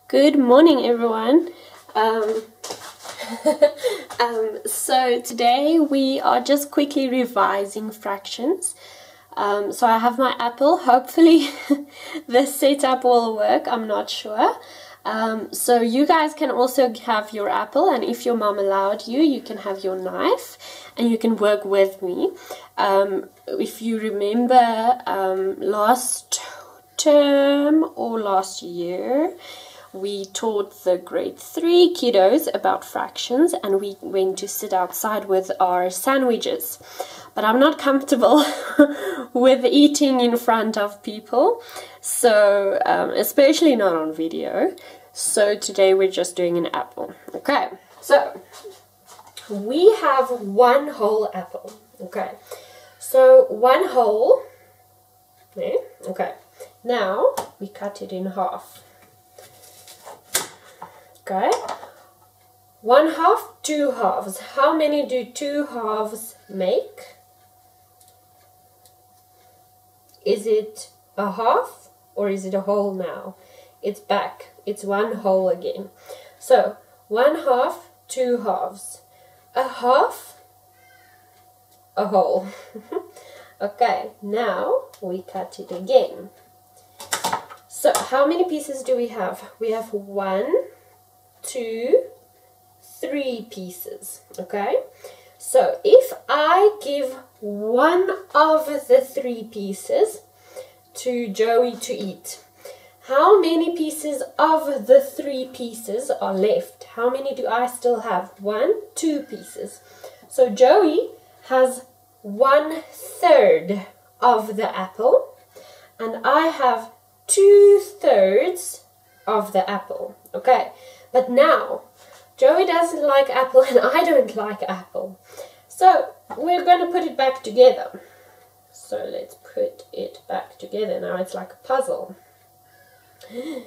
Good morning, everyone. So today we are just quickly revising fractions. So I have my apple. Hopefully this setup will work. I'm not sure. So you guys can also have your apple, and if your mom allowed you, you can have your knife and you can work with me. If you remember last term or last year, we taught the grade 3 kiddos about fractions, and we went to sit outside with our sandwiches. But I'm not comfortable with eating in front of people, so especially not on video. So today we're just doing an apple. Okay, so we have one whole apple. Okay, so one whole. Okay, now we cut it in half. Okay, 1 half, 2 halves. How many do 2 halves make? Is it a half or is it a whole now? It's back. It's one whole again. So 1 half, 2 halves. A half, a whole. Okay, now we cut it again. So how many pieces do we have? We have 1, 2, 3 pieces. Okay, so if I give one of the 3 pieces to Joey to eat, how many pieces of the 3 pieces are left? How many do I still have? 1, 2 pieces. So Joey has 1/3 of the apple, and I have 2/3 of the apple. Okay, but now Joey doesn't like apple and I don't like apple. So we're going to put it back together. So let's put it back together. Now it's like a puzzle. I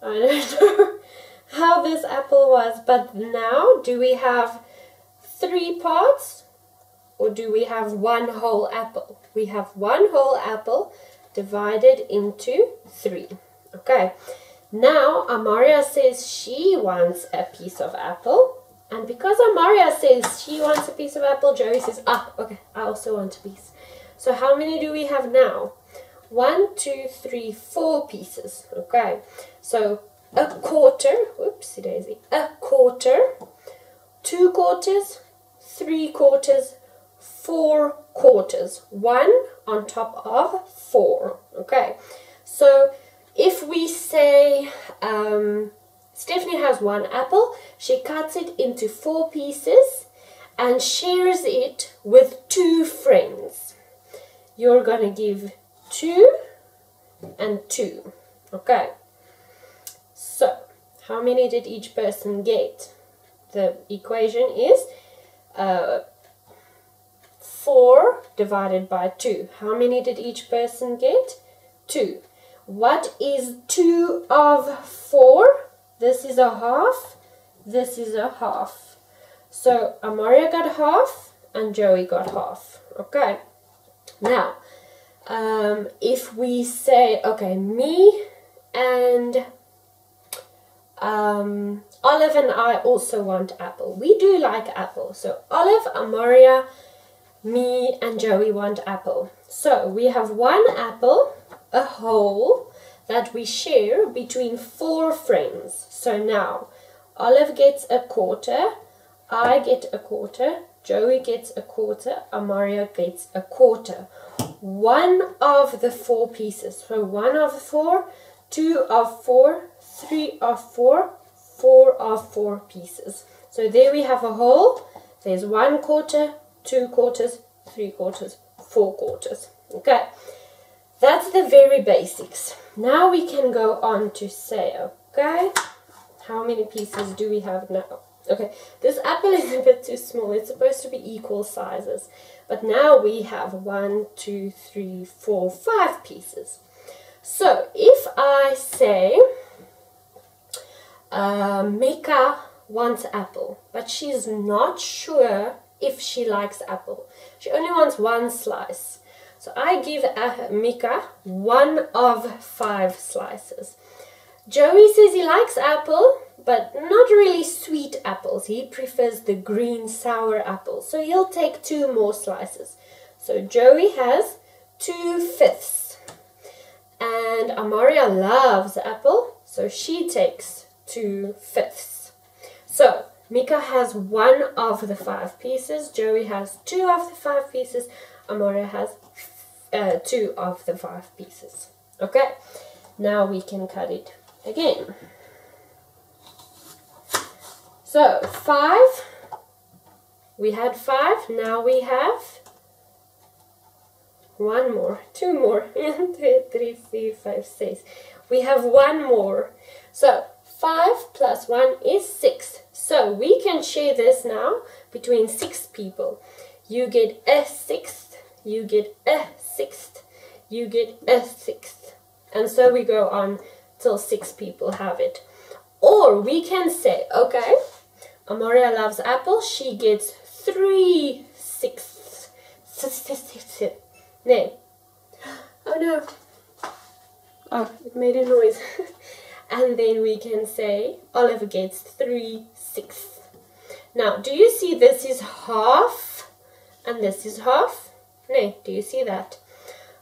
don't know how this apple was, but now do we have 3 parts or do we have one whole apple? We have one whole apple divided into 3. Okay. Now Amaria says she wants a piece of apple, and because Amaria says she wants a piece of apple, Joey says, okay, I also want a piece. So how many do we have now? 1, 2, 3, 4 pieces. Okay, so a quarter, whoopsie daisy, a quarter, 2 quarters, 3 quarters, 4 quarters, 1 on top of 4. Okay, so if we say Stephanie has 1 apple, she cuts it into 4 pieces and shares it with 2 friends. You're going to give 2 and 2. Okay, so how many did each person get? The equation is 4 divided by 2. How many did each person get? 2. What is 2 of 4? This is a half. This is a half. So Amaria got half and Joey got half. Okay. Now, if we say, okay, me and Olive and I also want apple. We do like apple. So Olive, Amaria, me and Joey want apple. So we have 1 apple, a whole, that we share between 4 friends. So now Olive gets a quarter, I get a quarter, Joey gets a quarter, Amaria gets a quarter. 1 of the 4 pieces. So 1 of 4, 2 of 4, 3 of 4, 4 of 4 pieces. So there we have a whole. There's 1 quarter, 2 quarters, 3 quarters, 4 quarters. Okay, that's the very basics. Now we can go on to say, okay, how many pieces do we have now? Okay, this apple is a bit too small. It's supposed to be equal sizes. But now we have 1, 2, 3, 4, 5 pieces. So if I say Mika wants apple, but she's not sure if she likes apple. She only wants 1 slice. So I give Mika 1 of 5 slices. Joey says he likes apple, but not really sweet apples. He prefers the green sour apples. So he'll take 2 more slices. So Joey has 2/5. And Amaria loves apple, so she takes 2/5. So Mika has 1 of the 5 pieces. Joey has 2 of the 5 pieces. Amaria has 2 of the 5 pieces. Okay, now we can cut it again. So 5, we had 5, now we have 1 more, 2 more, 1, 2, 3, 4, 5, 6. We have 1 more. So 5 plus 1 is 6. So we can share this now between 6 people. You get a 6th, you get a 6th, you get a 6th. And so we go on till 6 people have it. Or we can say, okay, Amaria loves apple, she gets 3/6. No. Oh no. Oh, it made a noise. And then we can say Oliver gets 3/6. Now, do you see this is half and this is half? No, do you see that?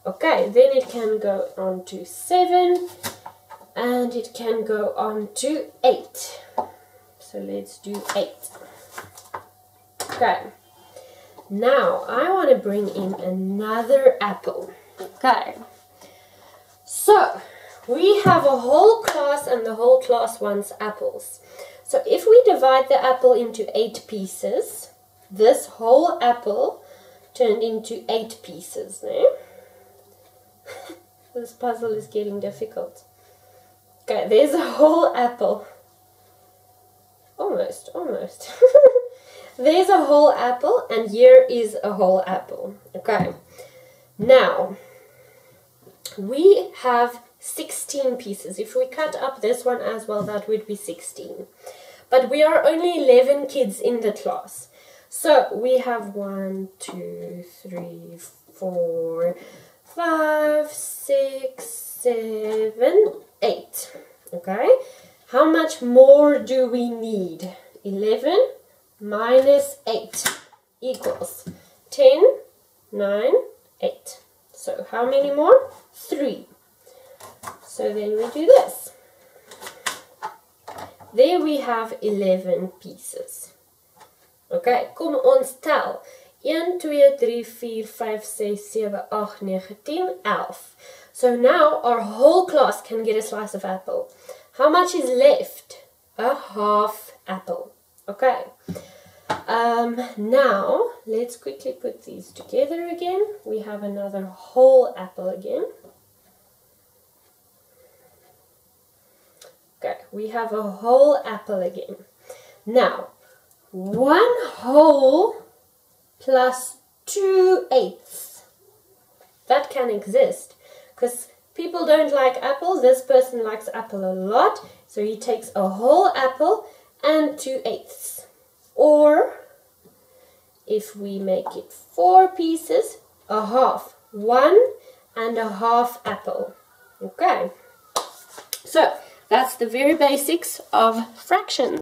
Okay, then it can go on to 7 and it can go on to 8. So let's do 8. Okay. Now I want to bring in another apple. Okay. So we have a whole class and the whole class wants apples. So if we divide the apple into 8 pieces, this whole apple turned into 8 pieces. No? This puzzle is getting difficult. Okay, there's a whole apple. Almost. There's a whole apple and here is a whole apple. Okay. Now, we have 16 pieces. If we cut up this one as well, that would be 16. But we are only 11 kids in the class. So we have 1, 2, 3, 4, 5, 6, 7, 8. Okay. How much more do we need? 11 minus 8 equals 10, 9, 8. So how many more? 3. So then we do this. There we have 11 pieces. Okay, kom ons tel. 1, 2, 3, 4, 5, 6, 7, 8, 9, 10, 11. So now our whole class can get a slice of apple. How much is left? A half apple. Okay. Now, let's quickly put these together again. We have another whole apple again. Okay, we have a whole apple again. Now, 1 whole plus 2/8. That can exist because people don't like apple. This person likes apple a lot, so he takes a whole apple and 2/8. Or, if we make it 4 pieces, a half. 1 and a half apple. Okay. So, that's the very basics of fractions.